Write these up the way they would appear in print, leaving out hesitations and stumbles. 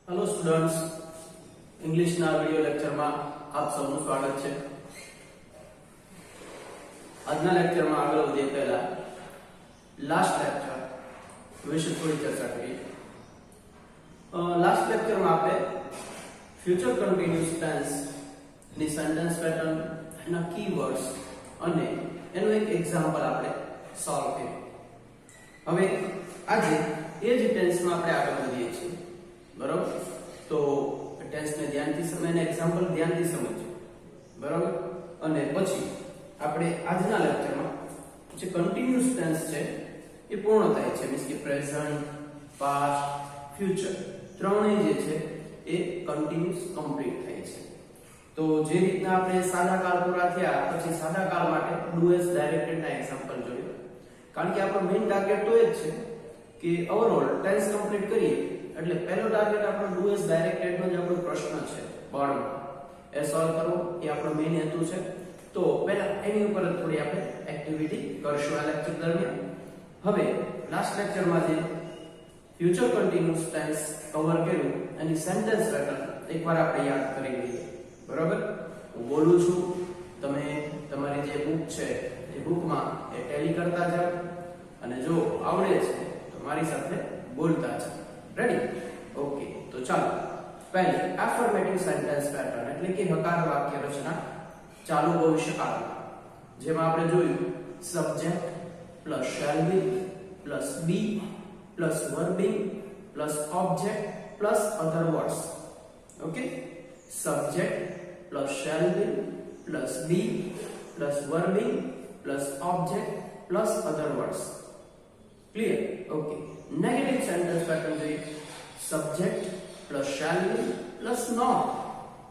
Hello students, English ना video lecture में आप सबનું સ્વાગત છે। આજના લેક્ચરમાં આગળ વધીએ પહેલા લાસ્ટ લેક્ચર વિશે થોડી ચર્ચા કરીએ। લાસ્ટ લેક્ચરમાં આપણે ફ્યુચર કન્ટિન્યુઅસ ટેન્સ ની સેન્ટેન્સ પેટર્ન એના કીવર્ડ્સ અને એનું એક એક્ઝામ્પલ આપણે સોલ્વ કર્યું। હવે આજે એ જ ટેન્સમાં આપણે આગળ વધીએ છીએ, બરાબર? તો ટેન્સ ને ધ્યાનથી સમજને એક્ઝામ્પલ ધ્યાનથી સમજો, બરાબર? અને પછી આપણે આજના લેક્ચરમાં જે કન્ટિન્યુઅસ ટેન્સ છે એ પૂર્ણ થાય છે, મીન્સ કે પ્રેઝન્ટ, પાસ્ટ, ફ્યુચર ત્રણેય જે છે એ કન્ટિન્યુઅસ કમ્પ્લીટ થાય છે। તો જે રીતના આપણે સાદા કાળ પૂરા થયા પછી સાદા કાળ માટે ડુ એઝ ડાયરેક્ટેડ ના એક્ઝામ્પલ જોયું, કારણ કે આપણો મેઇન ટાર્ગેટ તો એ જ છે કે ઓવરઓલ ટેન્સ કમ્પ્લીટ કરીએ, એટલે પહેલો ટાર્ગેટ આપણો ડુ એઝ ડાયરેક્ટેડ નો જે આપણો પ્રશ્ન છે બોર્ડમાં એ સોલ્વ કરવો, એ આપણો મેઇન હેતુ છે। તો પહેલા એની ઉપર થોડી આપણે એક્ટિવિટી કરશું આ લેક્ચર દરમિયાન। હવે લાસ્ટ લેક્ચરમાં જે ફ્યુચર કન્ટિન્યુઅસ ટેન્સ કવર કર્યું એની સેન્ટેન્સ પેટર્ન એકવાર આપણે યાદ કરી લઈએ, બરાબર? હું બોલું છું, તમે તમારી જે બુક છે એ બુકમાં એ ટેલી કરતા જાઓ અને જો આવડે છે તો મારી સાથે બોલતા જાઓ। રેડી? ઓકે, તો ચાલો પહેલી એફર્મેટિવ સેન્ટેન્સ પેટર્ન એટલે કે હકાર વાક્ય રચના ચાલુ ભવિષ્યકાળમાં, જેમાં આપણે જોયું subject plus shall be plus be plus verbing plus object plus other words. Okay, subject plus shall be plus be plus verbing plus object plus other words. Clear? Okay, negative sentence pattern જોઈએ subject plus shall be plus not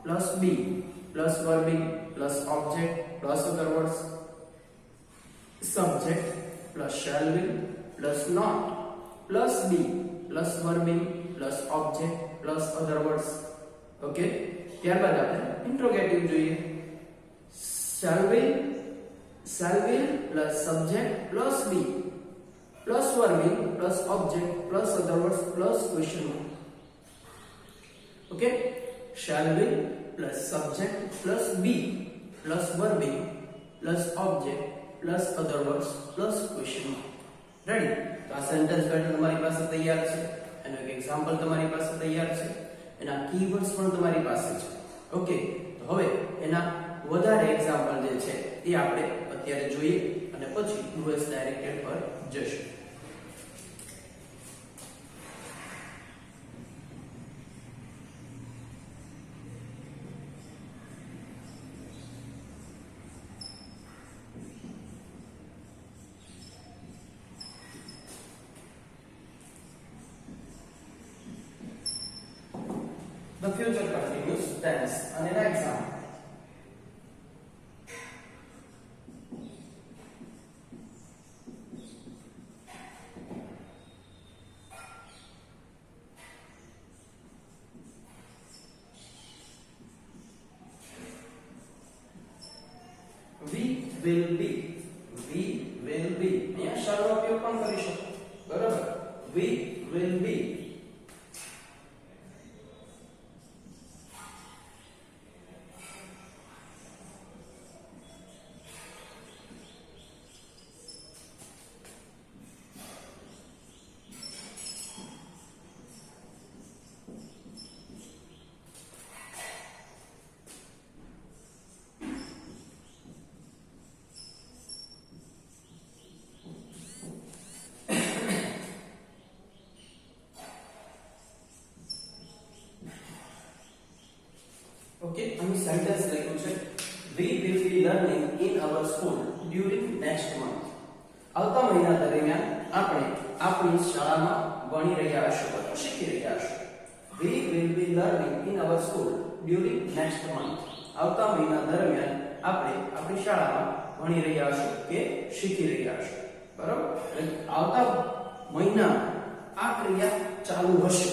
plus be plus verbing plus object plus other words. Subject plus shall be plus not plus be plus verbing plus object plus other words. Okay, ત્યારબાદ આપણે interrogative જોઈએ shall be plus subject plus be plus verbing plus object plus other words plus question mark. Okay, shall be plus subject plus be plus verbing plus object plus other words plus question mark। Ready? તો આ sentence pattern તમારી પાસે તૈયાર છે, એનો એક example તમારી પાસે તૈયાર છે, એના કીવર્ડ્સ પણ તમારી પાસે છે। ઓકે, તો હવે એના વધારે એક્ઝામ્પલ જે છે એ આપણે અત્યારે જોઈએ અને પછી ડુ એઝ ડાયરેક્ટેડ પર જશું। The future continuous tense and an example. We will be અહીંયા શરૂ ઉપયોગ પણ કરી શકો, બરાબર? We will be ઓકે, અહીં સેન્ટેન્સ લખ્યું છે we will be learning in our school during next month। આવતા મહિના દરમિયાન આપણે આપણી શાળામાં ભણી રહ્યા હશું અથવા શીખી રહ્યા હશું। we will be learning in our school during next month। આવતા મહિના દરમિયાન આપણે આપણી શાળામાં ભણી રહ્યા હશું કે શીખી રહ્યા હશું, બરાબર? એટલે આવતા મહિના આ ક્રિયા ચાલુ હશે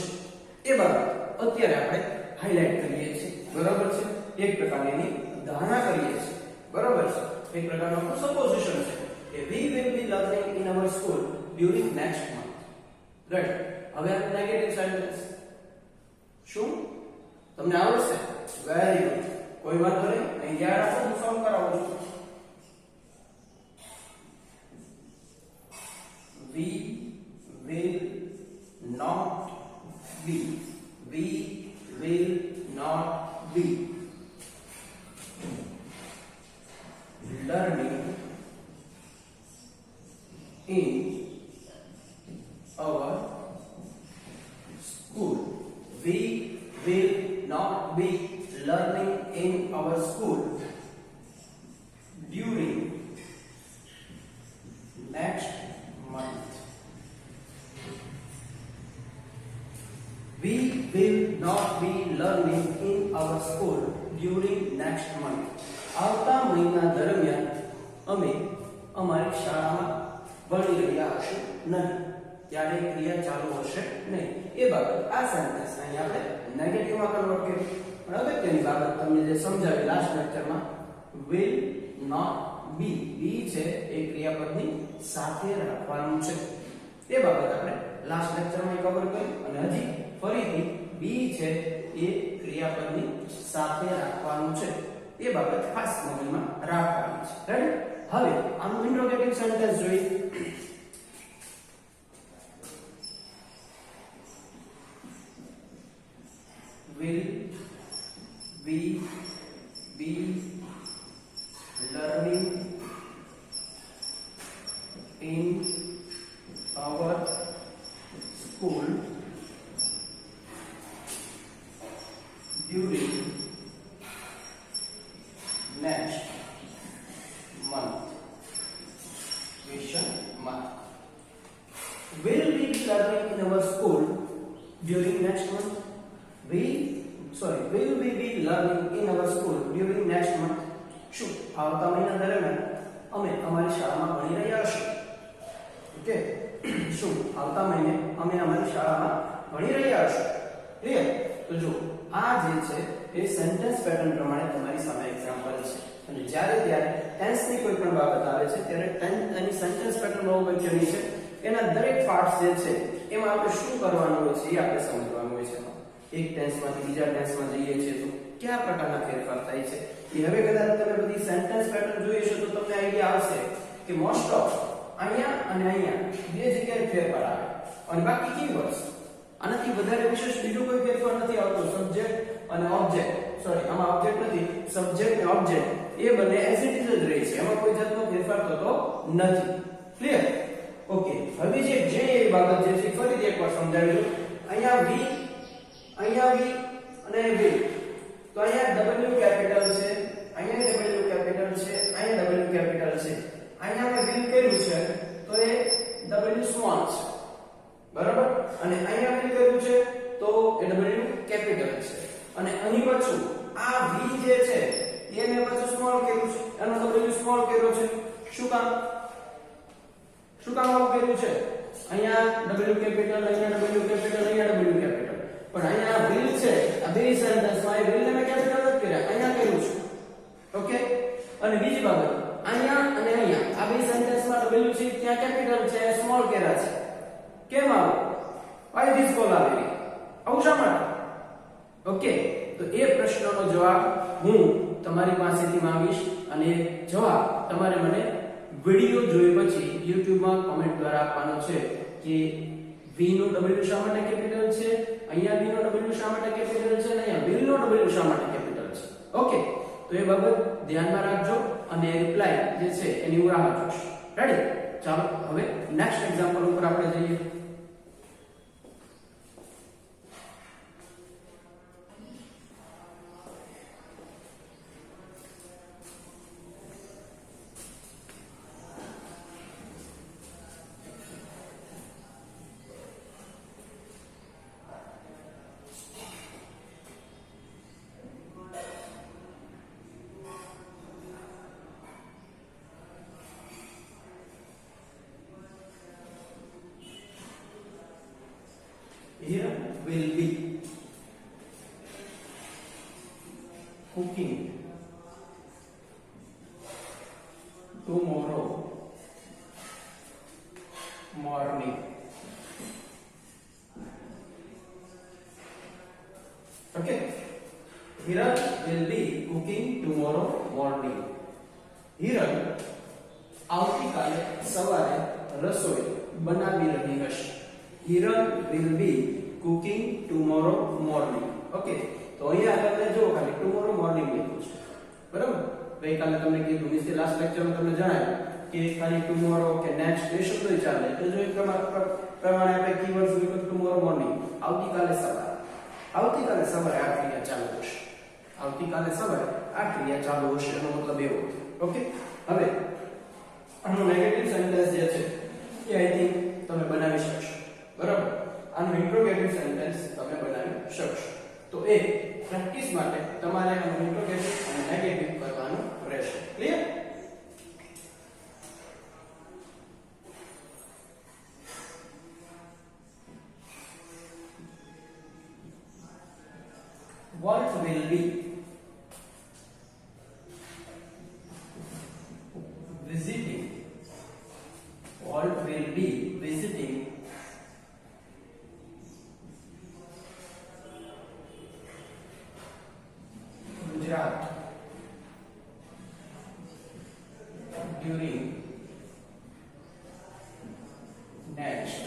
એ બાબત અત્યારે આપણે હાઇલાઇટ કરીએ છીએ, બરાબર છે? એક પ્રકારની ધારણા કરીએ છીએ, બરાબર છે? એક પ્રકારનો સપોઝિશન છે કે we will be learning in our school during next month, right? હવે આ નેગેટિવ સેન્ટેન્સ શું તમને આવડશે? વેરી ગુડ, કોઈ વાંધો નહીં, અહીં યાદ રાખો, હું સોલ્વ કરાવું છું. We will not be. We will not be learning in our school. We will not be learning in our school during next month. We will not be learning in our school during next month. આવતા મહિના દરમિયાન અમે અમારી શાળામાં ભણી રહ્યા હશું નહીં. ત્યારે ક્રિયા ચાલુ હશે નહીં. એ બાબત આ સેન્ટેન્સ અહીં આપણે નેગેટિવમાં કન્વર્ટ કર્યું. પણ અગત્યની બાબત તમને જે સમજાવી લાસ્ટ લેક્ચરમાં, will not be, be છે એ ક્રિયાપદની સાથે રાખવાનું છે. એ બાબત આપણે લાસ્ટ લેક્ચરમાં કવર કરી અને હજી ફરીથી બી છે એ ક્રિયાપદની સાથે રાખવાનું છે. એ બાબત ખાસ મગજમાં રાખવાની છે. રેડી? હવે આનું ઇન્ટ્રોગેટિવ સેન્ટેન્સ જોઈએ. will we be learning in our school during next month? Question mark. Will we be learning in our school during next month? Will we be learning in our school during next month? શું આવતા મહિના દરમિયાન અમે અમારી શાળામાં ભણી રહ્યા હશું? ઓકે, શું આવતા મહિને અમે અમારી શાળામાં ભણી રહ્યા હશું? ક્લિયર? તો જો આ જે છે એ સેન્ટેન્સ પેટર્ન પ્રમાણે તમારી સામે એક્ઝામ્પલ છે. અને જ્યારે ત્યારે ટેન્સની કોઈ પણ બાબત આવે છે ત્યારે એની સેન્ટેન્સ પેટર્ન બહુ અગત્યની છે. એના દરેક પાર્ટ્સ જે છે એમાં આપણે શું કરવાનું હોય છે એ આપણે સમજવાનું હોય છે. એક ટેન્સમાંથી બીજા ટેન્સમાં જઈએ છીએ તો કયા પ્રકારના ફેરફાર થાય છે એ હવે કદાચ તમે બધી સેન્ટેન્સ પેટર્ન જોઈ છે તો તમને આઈડિયા આવશે કે મોસ્ટ ઓફ અહીંયા અને અહીંયા બે જગ્યાએ ફેરફાર આવે અને બાકી કીવર્ડ્સ. આનાથી વધારે વિશેષ બીજો કોઈ ફેરફાર નથી આવતો. સબ્જેક્ટ અને ઓબ્જેક્ટ, સોરી આમાં ઓબ્જેક્ટ નથી, સબ્જેક્ટ અને ઓબ્જેક્ટ એ બંને એઝ ઇટ ઇઝ જ રહે છે. એમાં કોઈ જાતનો ફેરફાર થતો નથી. ક્લિયર? ઓકે, હવે જે બાબત જે છે ફરીથી એકવાર સમજાવી દઉં. અહીંયા વી, અહીંયા વી અને વી. તો અહીંયા W કેપિટલ છે, અહીંયા W કેપિટલ છે, અહીંયા W કેપિટલ છે. અહીંયા મેં વીલ કર્યું છે તો એ W સ્મોલ છે. બરાબર? અને અહીંયા વીલ કર્યું છે તો એ W કેપિટલ છે. અને અહીં પાછું આ વી જે છે એને પાછું સ્મોલ કર્યું છે, એનો W સ્મોલ કર્યો છે. શું કામ આવું કર્યું છે? અહીંયા W કેપિટલ, અહીંયા W કેપિટલ, અહીંયા W કેપિટલ. પણ અહીંયા will છે, આ બે સેન્ટેન્સમાં એ will ને મેં કેપિટલ નથી કર્યા, અહીંયા કર્યું છે. ઓકે? અને બીજી બાબત, અહીંયા અને અહીંયા આ બે સેન્ટેન્સમાં W છે ત્યાં કેપિટલ છે, સ્મોલ કર્યા છે. કેમ આવું? why this polarity? આવું શા માટે? ઓકે, તો એ પ્રશ્નનો જવાબ હું તમારી પાસેથી માંગીશ અને જવાબ તમારે મને વિડિયો જોઈ પછી YouTube માં કમેન્ટ દ્વારા આપવાનો છે કે V નો W શા માટે કેપિટલ છે, અહીંયા V નો W શા માટે કેપિટલ છે અને અહીંયા will નો W શા માટે કેપિટલ છે. ઓકે, તો એ બાબત ધ્યાનમાં રાખજો અને રિપ્લાય જે છે એની હું રાહ જોઈશ. રેડી? ચાલો હવે નેક્સ્ટ એક્ઝામ્પલ ઉપર આપણે જઈએ. Here will be cooking tomorrow morning. Okay, Hiran will be cooking tomorrow morning. Hiran આવતીકાલે સવારે રસોઈ બનાવી રહી હશે. Hiran will be cooking tomorrow morning. Okay, તો અહીંયા આપણે જો ખાલી tomorrow morning લખ્યું છે. બરાબર? ગઈકાલે તમને કીધું મીન્સ કે લાસ્ટ લેક્ચરમાં તમને જણાવ્યું કે ખાલી tomorrow કે next એ શબ્દો ચાલે. તો જો એ પ્રમાણે આપણે કીવર્ડ્સ વિકલ્પ tomorrow morning આવતીકાલે સવારે. આવતીકાલે સવારે આ ક્રિયા ચાલુ હશે. આવતીકાલે સવારે આ ક્રિયા ચાલુ હશે એનો મતલબ એવો. ઓકે, હવે આનું નેગેટિવ સેન્ટેન્સ જે છે એ આઈ થિંક તમે બનાવી શકશો. બરાબર? આનું ઇન્ટ્રોગેટિવ સેન્ટેન્સ તમે બનાવી શકશો. તો એ પ્રેક્ટિસ માટે તમારે આનું ઇન્ટ્રોગેટિવ અને નેગેટિવ કરવાનું રહેશે. Clear? What will be visiting? What will be visiting Gujarat during next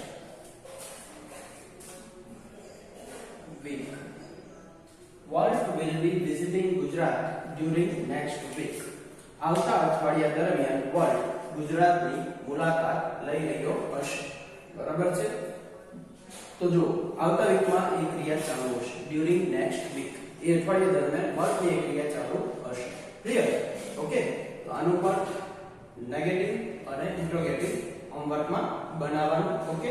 week? Walt will be visiting Gujarat during next week. આવતા અઠવાડિયા દરમિયાન વોલ્ટ ગુજરાતની મુલાકાત લઈ રહ્યો હશે. બરાબર છે? તો જો આવતા વીકમાં એ ક્રિયા ચાલુ હશે. ડ્યુરિંગ નેક્સ્ટ વીક એ અઠવાડિયા દરમિયાન વોલ્ટની એ ક્રિયા ચાલુ હશે. ક્લિયર? ઓકે, તો આનું પણ નેગેટિવ અને ઇન્ટ્રોગેટિવ હોમવર્કમાં બનાવવાનું. Okay,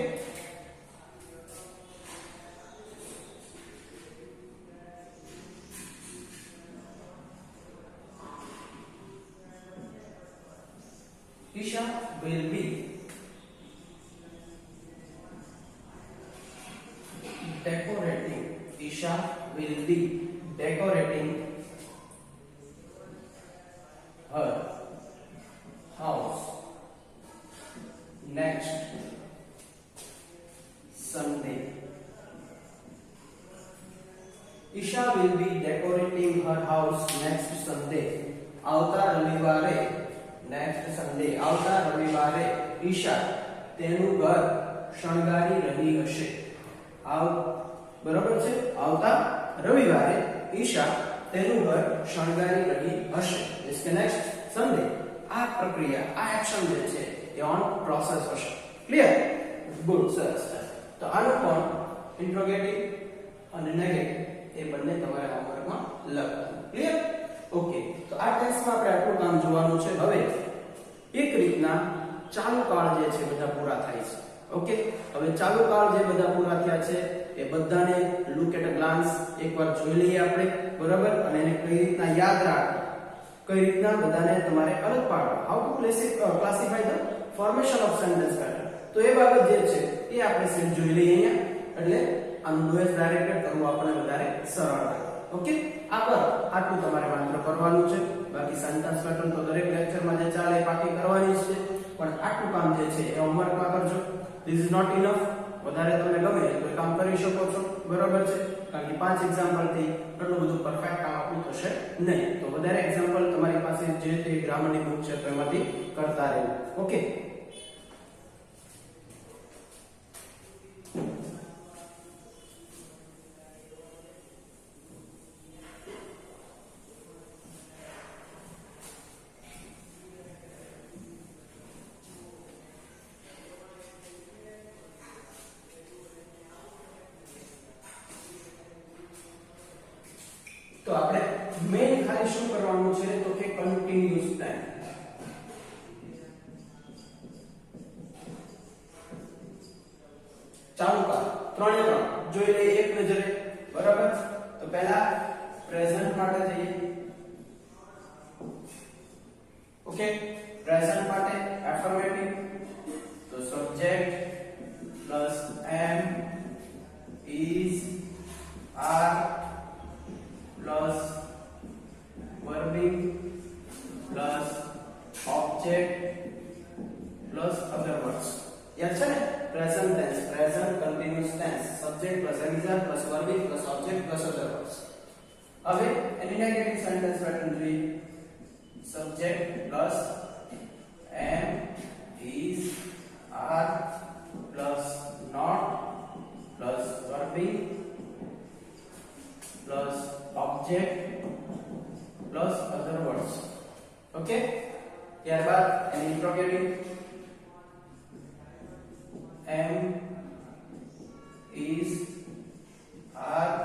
Isha will be decorating. Isha will be decorating her house next Sunday. Isha will be decorating her house next Sunday. આવતા રવિવારે નેક્સ્ટ સન્ડે આવતા રવિવારે ઈશા તેનું ઘર શણગારી રહી હશે. બરાબર છે? આવતા રવિવારે ઈશા તેનું ઘર શણગારી રહી હશે. એટલે કે નેક્સ્ટ સન્ડે આ પ્રક્રિયા આ એક્શન જે છે એ ઓન પ્રોસેસ હશે. ક્લિયર? ગુડ, સરસ. તો આનું પણ ઇન્ટ્રોગેટિવ અને નેગેટિવ એ બંને તમારે હોમવર્કમાં લખવાનું. ક્લિયર? ઓકે, તો આ ટેસ્ટમાં આપણે આટલું કામ જોવાનું છે. હવે એક રીતના ચાલુ કાળ જે છે બધા પૂરા થાય છે. ઓકે, હવે ચાલુ કાળ જે બધા પૂરા થયા છે એ બધાને લુક એટ અ ગ્લાન્સ એકવાર જોઈ લઈએ આપણે. બરાબર? અને એને કઈ રીતના યાદ રાખવું, કઈ રીતના બધાને તમારે અલગ પાડવા, how to classify the formation of sentence pattern. તો એ બાબત જે છે એ આપણે સેમ જોઈ લઈએ અહીંયા. એટલે આનું ડુએસ ડાયરેક્ટેડ કરવું આપણે વધારે સરળ થાય. ઓકે, આટલું તમારે માત્ર કરવાનું છે. બાકી સેન્ટેન્સ પેટર્ન તો દરેક લેક્ચરમાં જે ચાલે પાકી કરવાની છે, પણ આટલું કામ જે છે એ હોમવર્કમાં કરજો. This is not enough. વધારે તમને ગમે તો કામ કરી શકો છો. બરાબર છે? કારણ કે 5 એક્ઝામ્પલ થી એટલું બધું પરફેક્ટ કામ આપણું થશે નહીં. તો વધારે એક્ઝામ્પલ તમારી પાસે જે તે ગ્રામરની બુક છે તો એમાંથી કરતા રહેવું. ઓકે, તો આપણે મેઈન ખાલી શું કરવાનું છે તો કે કન્ટિન્યુઅસ ટાઈમ. ચાલુ કાળ 3 એ 3 જોઈ લઈએ એક નજરે. બરાબર? તો પહેલા પ્રેઝન્ટ માટે જઈએ. ઓકે, પ્રેઝન્ટ માટે એફર્મેટિવ તો subject plus am is are plus verbing plus object plus other words. યાદ છે ને? Present tense, present continuous tense, subject plus am is are plus verbing plus object plus other words. હવે એની negative sentence pattern જોઈએ. Subject plus am is are plus not plus verb plus object plus other words. Okay, ત્યારબાદ એની interrogative am is are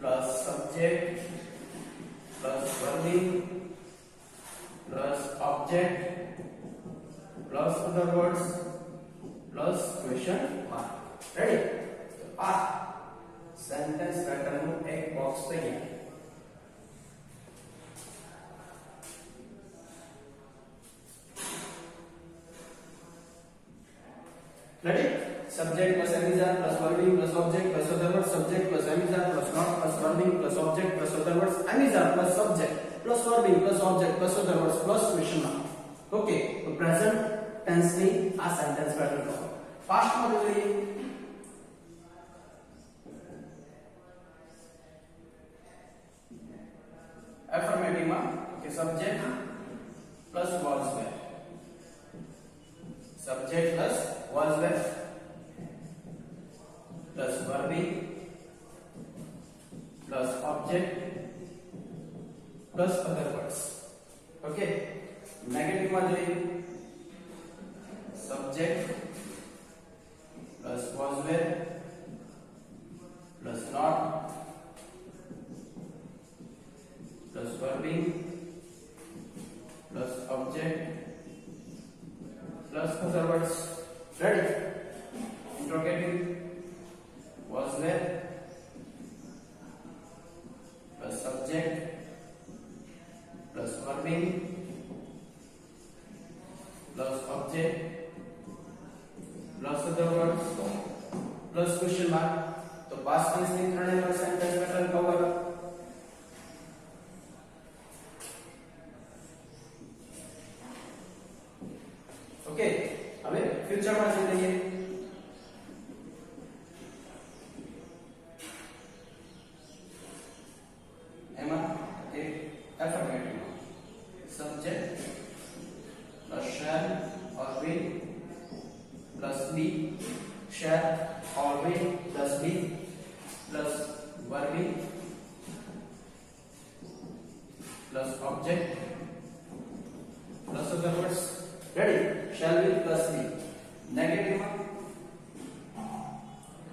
plus subject plus verb plus object plus other words plus question mark. Ready? તો આ sentence pattern નું એક box તૈયાર. Ready? Subject plus am plus verb plus object plus other words. Subject plus am plus not plus verb plus object plus other words. Am plus subject plus verb plus object plus other words plus question mark. Okay, તો present tense ની આ sentence pattern નો past માં જોઈએ. Affirmative માં કે subject plus was were, subject plus was were plus verb plus object plus other words. Okay, negative में જોઈએ. Subject plus was were plus not plus verb plus object plus other words. Ready? Interrogative was were plus subject plus verb plus object plus other words plus question mark. तो past tense ની ત્રણેય વાર sentence pattern cover. Okay, હવે future માં જઈ લઈએ. એમાં એક affirmative subject plus shall or will plus be, shall or will plus be plus verb plus object plus other words. Ready? Shall will plus be. Negative one.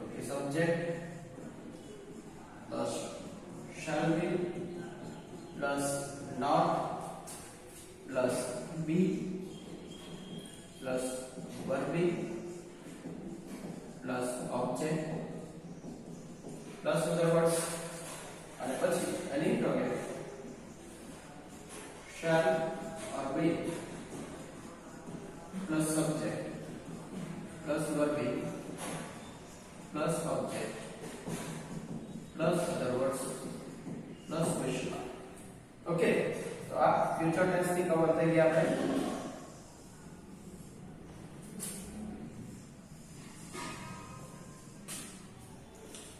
Okay, subject plus shall will plus not plus be plus verb plus object plus other words. અને પછી એની interrogative shall or will plus subject plus verb plus object plus other words plus question mark. Okay, તો આ future tense ની cover થઈ ગયા આપણે.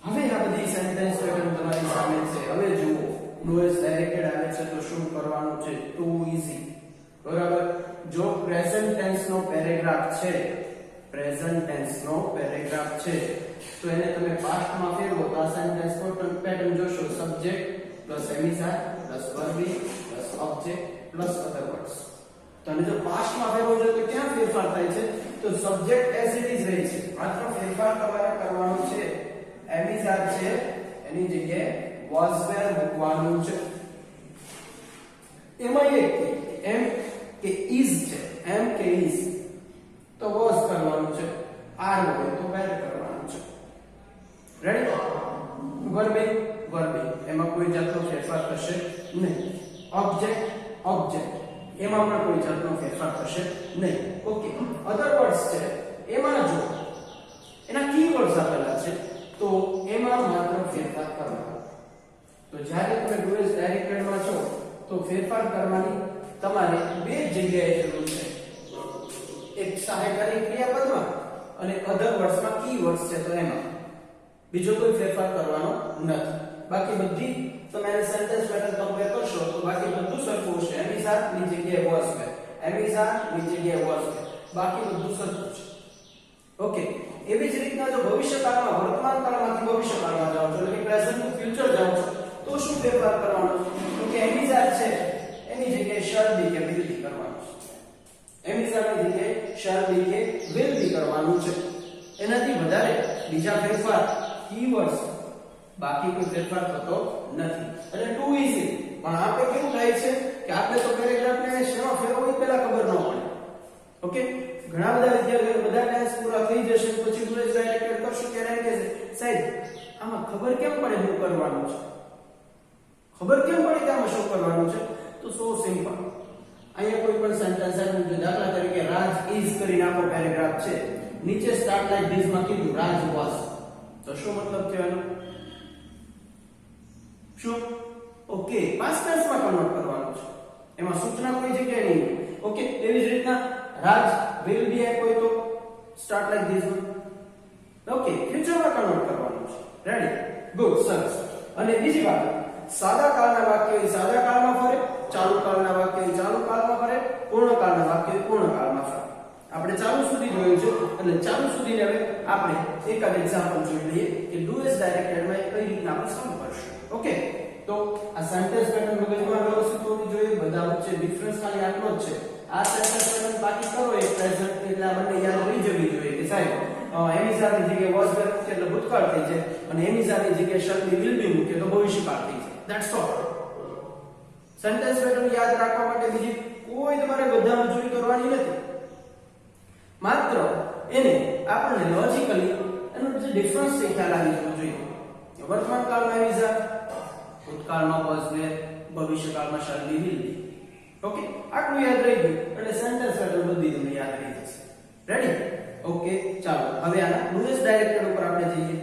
હવે આ બધી સેન્ટેન્સ પેટર્ન તમારી સામે છે. હવે જુઓ, ડુએસ ડાયરેક્ટેડ આવે છે તો શું કરવાનું છે? Too easy. બરાબર. જો પ્રેઝન્ટ ટેન્સ નો પેરેગ્રાફ છે, પ્રેઝન્ટ ટેન્સ નો પેરેગ્રાફ છે તો એને તમે પાસ્ટ માં ફેરવો તો આ સેન્ટેન્સ પેટર્ન જોશો. Subject plus am is are plus verb plus object plus other words. તો અને જો પાસ્ટ માં ફેરવો જોઈએ તો ક્યાં ફેરફાર થાય છે? તો સબ્જેક્ટ એઝ ઇટ ઇઝ રહે છે, માત્ર ફેરફાર તમારે કરવાનો છે. એમિઝર છે એની જગ્યાએ was were મૂકવાનું છે. એમાં એક એમ કે is છે, એમ કે is તો was કરવાનું છે, are હોય તો were કરવાનું છે. રેડી? verb એમાં કોઈ જાતનો ફેરફાર થશે નહીં. object એમાં પણ કોઈ જાતનો ફેરફાર થશે નહીં. ઓકે, અધર વર્ડ્સ છે એમાં જો એના કીવર્ડ્સ આપેલા છે તો એમાં માત્ર ફેરફાર કરવાનો. તો જ્યારે તમે ડુએસ ડાયરેક્ટેડ માં છો તો ફેરફાર કરવાની તમારે બે જગ્યાએ જરૂર છે. એક સહાયકારી ક્રિયાપદમાં અને અધર વર્ડ્સમાં કીવર્ડ્સ છે તો એમાં. બીજો કોઈ ફેરફાર કરવાનો નથી. બાકી બધી તમે સેન્ટેન્સ પેટર્ન કમ્પેર કરશો તો બાકી બધું સરખું છે. એમ ઇઝ આર ની જગ્યાએ વોઝ છે, એમ ઇઝ આર ની જગ્યાએ વોઝ છે, બાકી બધું સરખું છે. ઓકે, એવી જ રીતના જો ભવિષ્યકાળમાં વર્તમાન કાળમાંથી ભવિષ્યકાળમાં જાઓ છો એટલે કે પ્રેઝન્ટ ટુ ફ્યુચર જાઓ છો તો શું ફેરફાર કરવાનો તો કે એમ ઇઝ આર છે એની જગ્યાએ શેલ બી કે વિલ બી કરવાનું છે. એમ ઇઝ આર ની જગ્યાએ શેલ બી કે વિલ બી કરવાનું છે. એનાથી વધારે બીજા ફેરફાર કીવર્ડ્સ બાકી કોઈ ફેરફાર થતો નથી. એટલે ટુ ઇઝી. પણ આપણે કેવું થાય છે કે આપણે તો પેરેગ્રાફને શેમાં ફેરવવું પહેલા ખબર ન પડે. ઓકે, ઘણા બધા વિદ્યાર્થીઓ બધા ટેન્સ પૂરા થઈ જશે પછી ડુ ઇઝ ડાયરેક્ટેડ કરશું ત્યારે એમ કહેશે સાહેબ આમાં ખબર કેમ પડે શું કરવાનું છે, ખબર કેમ પડે કે આમાં શું કરવાનું છે? તો સો સિમ્પલ. અહીંયા કોઈ પણ સેન્ટેન્સ આપ્યું છે, દાખલા તરીકે રાજ ઇઝ કરીને આખો પેરેગ્રાફ છે, નીચે સ્ટાર્ટ લાઈક ધીસ માં કીધું રાજ વોઝ, તો શું મતલબ થયો એનો? શું? ઓકે, પાસ્ટ ટેન્સ માં કન્વર્ટ કરવાનું છે, એમાં સૂચના કોઈ જગ્યાએ નહીં. ઓકે, એવી જ રીતના રાજ will be આપ્યો તો સ્ટાર્ટ લાઈક ધીસ માં. ઓકે, ફ્યુચરમાં કન્વર્ટ કરવાનું છે. રેડી? ગુડ, સરસ. અને બીજી વાત, સાદા કાળના વાક્યો એ સાદા કાળમાં ફરે, ચાલુ કાળના વાક્યો એ ચાલુ કાળમાં ફરે, પૂર્ણ કાળના વાક્યો એ પૂર્ણ કાળમાં ફરે. આપણે ચાલુ સુધી જોયું છે એટલે ચાલુ સુધીને હવે આપણે એકાદ એક્ઝામ્પલ જોઈ લઈએ કે ડુ ઇઝ ડાયરેક્ટેડ માં કઈ રીતના આપણે સોલ્વ કરશું. ઓકે, તો આ સેન્ટેન્સ પેટર્ન મગજમાં વ્યવસ્થિત હોવી જોઈએ. બધા વચ્ચે ડિફરન્સ ખાલી આટલો જ છે. આ સેન્ટેન્સ પેટર્ન બાકી કરો એ પ્રેઝન્ટ એટલે આ બંને યાદ રહી જવી જોઈએ કે સાહેબ એમ ઇઝ આર ની જગ્યાએ વોઝ વેર મૂકે એટલે ભૂતકાળ થઈ જાય અને એમ ઇઝ આર ની જગ્યાએ શેલ બી વિલ બી મૂકે તો ભવિષ્યકાળ થઈ જાય. That's all. સેન્ટેન્સ પેટર્ન યાદ રાખવા માટે બીજી કોઈ તમારે બધા મજૂરી કરવાની નથી. માત્ર એને આપણને લોજિકલી એનો જે ડિફરન્સ છે ખ્યાલ આવી જવો જોઈએ. વર્તમાન કાળમાં એમ ઇઝ આર, ભૂતકાળમાં વોઝ વેર, ભવિષ્યકાળમાં shall be will be. Okay, આટલું યાદ રહી ગયું એટલે સેન્ટેન્સ પેટર્ન બધી તમને યાદ રહી જશે. રેડી? ઓકે, ચાલો હવે આના ડુ ઇઝ ડાયરેક્ટેડ ઉપર આપણે જઈએ.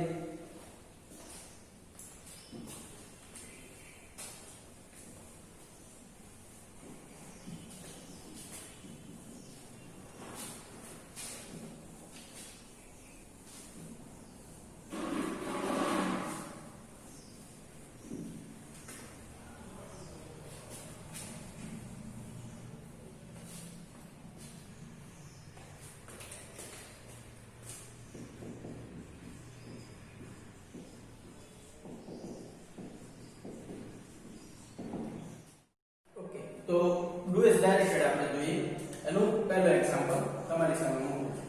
તો ડુ ઇઝ ડાયરેક્ટેડ આપણે જોઈએ. એનું પહેલું એક્ઝામ્પલ તમારી સામે મૂકું છું.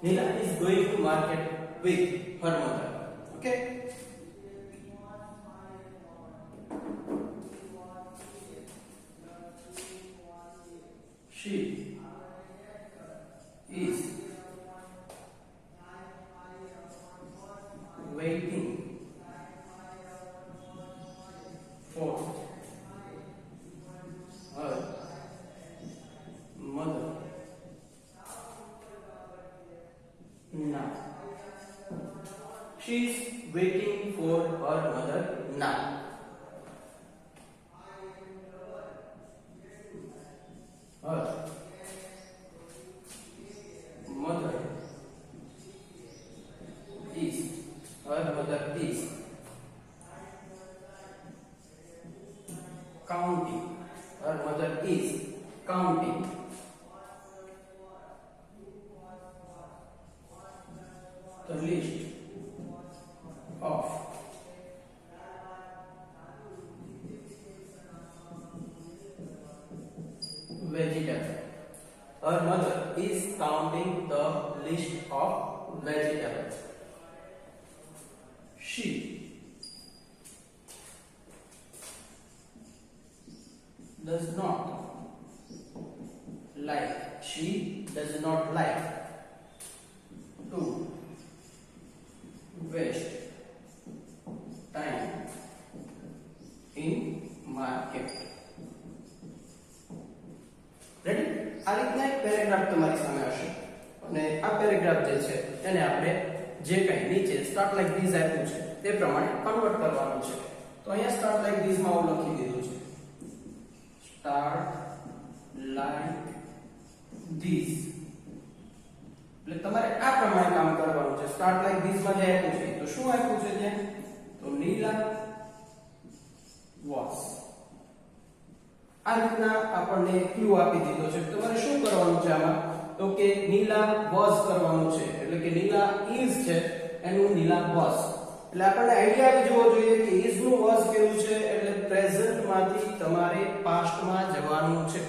Nila is going to market with her mother. Okay. She is waiting for her mother. Now. She is waiting for her mother now. Her mother is. Her mother is counting. Her mother is counting the list of vegetables. Her mother is counting the list of vegetables. She does not like she does not like to waste time in market. Ready? આ રીતના એક paragraph તમારી સામે હશે અને આ paragraph જે છે એને આપણે જે કંઈ નીચે સ્ટાર્ટ લાઈક ધીસ આપ્યું છે તે પ્રમાણે કન્વર્ટ કરવાનું છે. તો અહીંયા સ્ટાર્ટ લાઈક ધીસ માં હું લખી દીધું છે સ્ટાર્ટ લાઈક ધીસ. એટલે તમારે આ પ્રમાણે કામ કરવાનું છે. સ્ટાર્ટ લાઈક ધીસ માં જે આપ્યું છે તો શું આપ્યું છે ત્યાં? તો નીલા વોસ. આ રીતના આપણને ક્લુ આપી દીધો છે. તમારે શું કરવાનું છે આમાં? તો કે નીલા વોસ કરવાનું છે. એટલે કે નીલા ઇઝ છે એનું નીલા વોસ. એટલે આપણને આઈડિયા આવી જવો જોઈએ કે ઇઝ નું વોસ કેવું છે. એટલે પ્રેઝન્ટ માંથી તમારે પાસ્ટ માં જવાનું છે.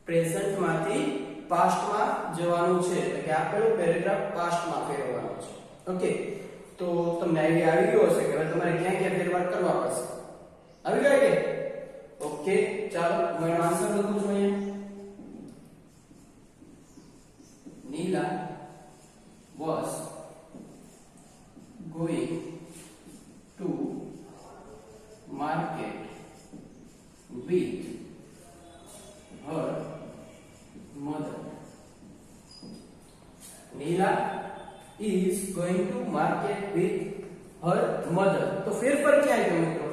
પ્રેઝન્ટ માંથી પાસ્ટ માં જવાનું છે. એટલે કે આપેલું પેરેગ્રાફ પાસ્ટ માં ફેરવવાનું છે. ઓકે, તો તમને આઈડિયા આવી ગયો હશે કે હવે તમારે ક્યાં ક્યાં ફેરફાર કરવા પડશે. આવી ગયો કે? ઓકે, ચાલો હું એનો આન્સર લખું છું અહીંયા. નીલા was going to market with her mother. Neela is going to market with her mother. તો ફેરફાર ક્યાં આવ્યો મિત્રો?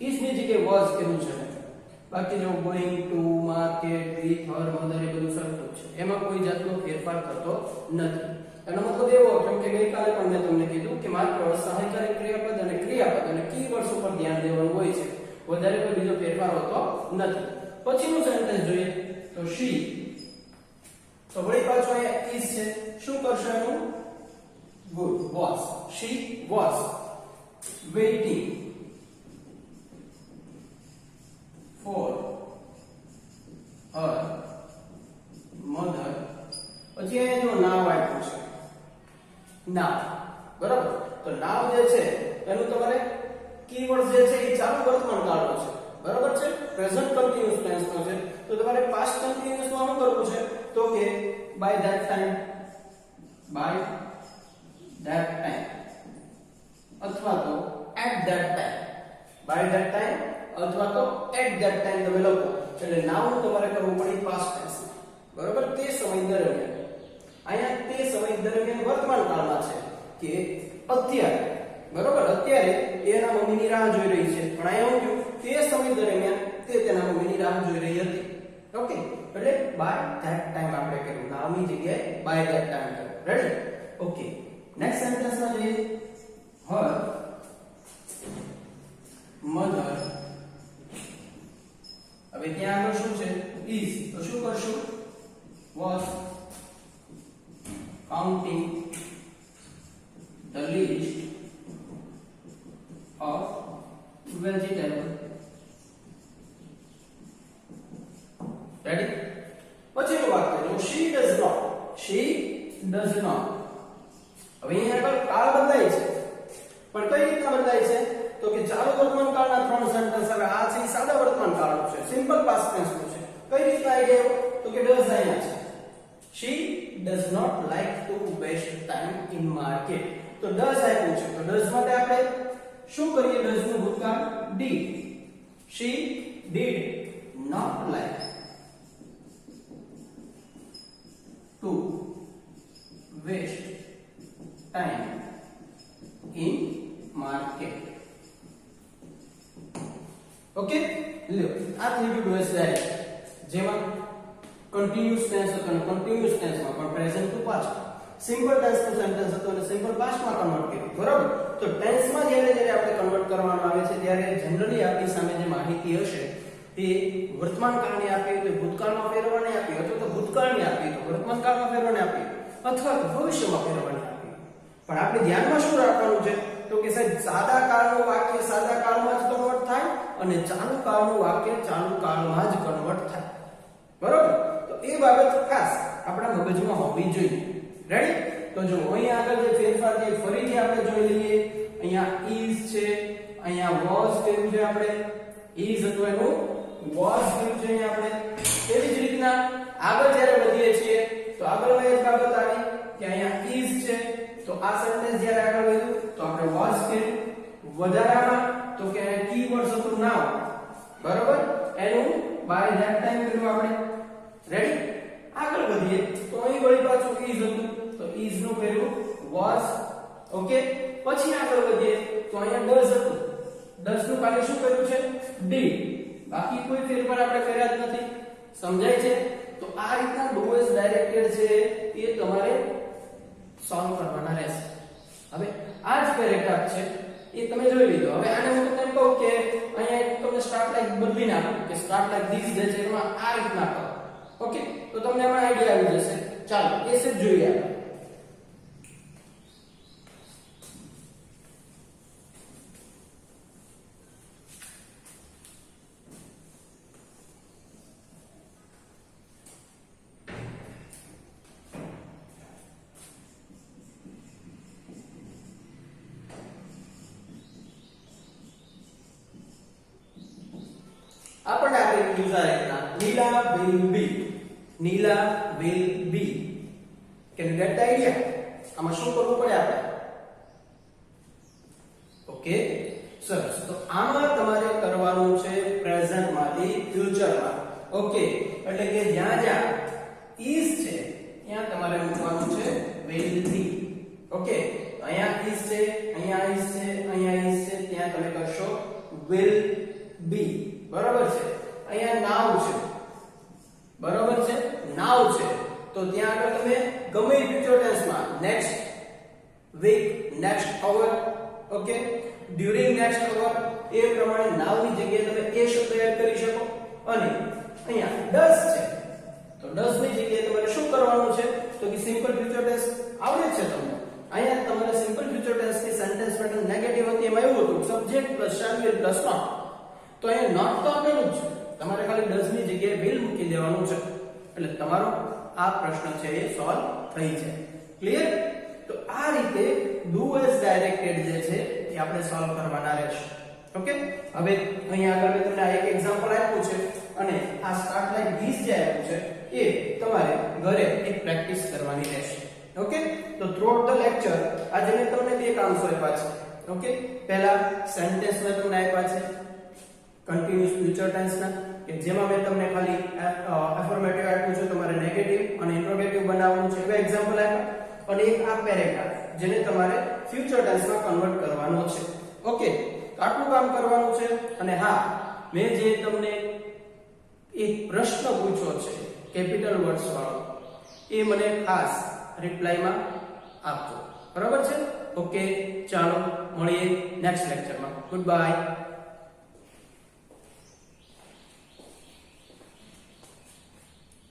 is ની જગ્યાએ was કેવું છે? બાકી જો going to market with her mother એ બધું સરખું છે. એમાં કોઈ જાતનો ફેરફાર થતો નથી. એનો મતલબ એવો કેમ કે ગઈકાલે પણ મેં તમને કીધું કે માત્ર સહાયકારી ક્રિયાપદ અને ક્રિયાપદ અને કીવર્ડ્સ ઉપર ધ્યાન દેવાનું હોય છે. વધારે કોઈ બીજો ફેરફાર હોતો નથી. પછીનું સેન્ટેન્સ જોઈએ તો she. તો વળી પાછો અહીંયા is છે. શું કરશે એનું? Good was. she was waiting for her mother. પછી અહીંયા જો નાવ આપ્યું છે. નાવ, બરાબર? તો નાવ જે છે એનું તમારે કીવર્ડ જે છે એ ચાલુ વર્તમાન કાળનો છે. બરાબર છે? પ્રેઝન્ટ કન્ટીન્યુઅસ ટેન્સ નો છે. તો તમારે પાસ્ટ કન્ટીન્યુઅસ માં શું કરવું છે? તો કે by that time, by that time અથવા તો at that time. By that time અથવા તો એટ ધેટ ટાઈમ તમે લખો. એટલે નાવ નું તમારે કરવું પડે પાસ્ટ ટેન્સ. બરાબર? તે સમય દરમિયાન. અહીંયા તે સમય દરમિયાન વર્તમાન કાળમાં છે કે અત્યારે. બરાબર? અત્યારે એના મમ્મીની રાહ જોઈ રહી છે. પણ અહીંયા હું તે સમય દરમિયાન તે તેના મમ્મીની રાહ જોઈ રહી હતી. ઓકે, એટલે બાય ધેટ ટાઈમ આપણે કર્યું. નાવની જગ્યાએ બાય ધેટ ટાઈમ કર્યું. રેડી? ઓકે, નેક્સ્ટ સેન્ટેન્સમાં જોઈએ. Her mother. હવે ત્યાં આગળ શું છે? is. તો શું કરશું? was counting the list of vegetable. Ready? પછીનું વાક્ય જો she does not. she does not. હવે અહીંયા આગળ કાળ બદલાય છે. પણ કઈ રીતના બદલાય છે? તો કે ચાલુ વર્તમાન કાળના ત્રણ સેન્ટેન્સ. હવે આ છે સાદા વર્તમાન કાળનું છે. સિમ્પલ પાસ્ટ ટેન્સ નું છે. કઈ રીતના આવી ગયો? તો કે does અહીંયા છે. she does not like to waste time in market. તો does આપ્યું છે. તો does માટે આપણે શું કરીએ? does નું ભૂતકાળ did. she did not like to waste time in market. Okay, લ્યો આ થઈ ગયું ડોઝ ડાયરેક્ટ. જેમાં કન્ટીન્યુઅસ ટેન્સ હતો અને કન્ટીન્યુઅસ ટેન્સમાં પણ present to past. Simple tense નું સેન્ટેન્સ હતો અને સિમ્પલ પાસ્ટમાં કન્વર્ટ કર્યું. બરાબર? તો ટેન્સમાં જ્યારે આપણે કન્વર્ટ કરવાનું આવે છે ત્યારે જનરલી આપણી સામે જે માહિતી હશે તે વર્તમાન કાળની આપી તો ભૂતકાળમાં ફેરવવાની આપી, અથવા તો ભૂતકાળની આપી તો વર્તમાન કાળમાં ફેરવવાની આપી, અથવા તો ભવિષ્યમાં ફેરવવાની આપી. પણ આપણે ધ્યાનમાં શું રાખવાનું છે? તો કે સાહેબ સાદા કાળનું વાક્ય સાદા કાળમાં જ કન્વર્ટ થાય અને ચાલુ કાળનું વાક્ય ચાલુ કાળમાં જ કન્વર્ટ થાય. બરાબર? તો એ બાબત ખાસ આપણા મગજમાં હોવી જોઈએ. રેડી? તો જો અહીંયા આગળ જે ફેરફાર છે ફરીથી આપણે જોઈ લઈએ. અહીંયા is છે, અહીંયા was કર્યું છે આપણે, is હતું એનું was કર્યું છે અહીંયા આપણે. એવી જ રીતના આગળ જ્યારે વધીએ છીએ તો આગળમાં એક બાબત આવી કે અહીંયા is છે તો આ સેન્ટેન્સ જ્યારે આગળ વધ્યું તો આપણે was કર્યું વધારામાં તો કે કીવર્ડ હતું now બરાબર એનું by that time કર્યું આપણે રેડી આગળ વધીએ તો અહીં વળી પાછું is હતું તો is નું કર્યું was ઓકે પછી આગળ વધીએ તો અહીંયા does હતું does નું કાર્ય શું કર્યું છે did બાકી કોઈ ફેરફાર આપણે કર્યા જ નથી સમજાય છે તો આ રીતના do as ડાયરેક્ટેડ છે એ તમારે સોલ્વ કરવાના રહેશે હવે આ જ પેરેગ્રાફ છે એ તમે જોઈ લીધો હવે આને હું તમને કહું કે અહીંયા તમને સ્ટાર્ટ લાઈક બદલી નાખો કે સ્ટાર્ટ લાઈક ધીસ જે છે એમાં આ રીતના કરો ઓકે તો તમને એમાં આઈડિયા આવી જશે ચાલો એ સેટ જોઈએ આપણે આપણને આપેલું યુઝર રીતના નીલા will be can you get the idea આમાં શું કરવું પડે આપણે ઓકે સરસ તો આમાં તમારે કરવાનું છે પ્રેઝન્ટ માંથી ફ્યુચરમાં ઓકે એટલે કે જ્યાં જ્યાં is છે ત્યાં તમારે મૂકવાનું છે will be ઓકે અહીંયા is છે અહીંયા is છે અહીંયા is છે ત્યાં તમે કરશો will be બરાબર છે અહીંયા નાઉ છે બરાબર છે નાઉ છે તો ત્યાં આગળ તમે ગમે ફ્યુચર ટેન્સમાં નેક્સ્ટ વીક નેક્સ્ટ અવર ઓકે ડ્યુરિંગ નેક્સ્ટ અવર એ પ્રમાણે નાઉ ની જગ્યાએ તમે એ શબ્દ એડ કરી શકો અને અહીંયા ડઝ છે તો ડઝ ની જગ્યાએ તમારે શું કરવાનું છે તો કે સિમ્પલ ફ્યુચર ટેન્સ આવડે છે તમને અહીંયા તમારે સિમ્પલ ફ્યુચર ટેન્સ ની સેન્ટેન્સ પેટર્ન નેગેટિવ હતી એમાં એવું હતું subject plus shall will plus not તો અહીંયા નોટ તો આપેલું જ છે તમારે ખાલી ડઝ ની જગ્યાએ will મૂકી દેવાનું છે એટલે તમારો આ પ્રશ્ન છે એ સોલ્વ થઈ છે ક્લિયર તો આ રીતે do as ડાયરેક્ટેડ જે છે એ આપણે સોલ્વ કરવાના રહેશે ઓકે હવે અહીંયા આગળ મેં તમને એક એક્ઝામ્પલ આપ્યું છે અને આ સ્ટાર્ટ લાઈક ધીસ જે આપ્યું છે એ તમારે ઘરે એક પ્રેક્ટિસ કરવાની રહેશે ઓકે તો થ્રુઆઉટ ધ લેક્ચર આજે મેં તમને બે કામો આપ્યા છે ઓકે પહેલા સેન્ટેન્સ મેં તમને આપ્યા છે કન્ટિન્યુઅસ ફ્યુચર ટેન્સ ના કે જેમાં મેં તમને ખાલી એફર્મેટિવ આપ્યું છે તમારે નેગેટિવ અને ઇન્ટ્રોગેટિવ બનાવવાનું છે એવા એક્ઝામ્પલ આપ્યા અને એક આ પેરેગ્રાફ જેને તમારે ફ્યુચર ટેન્સ માં કન્વર્ટ કરવાનો છે ઓકે તો આટલું કામ કરવાનું છે અને હા મેં જે તમને એક પ્રશ્ન પૂછ્યો છે કેપિટલ વર્ડ્સ વાળો એ મને ખાસ રિપ્લાયમાં આપજો બરાબર છે ઓકે ચાલો મળીએ નેક્સ્ટ લેક્ચરમાં ગુડ બાય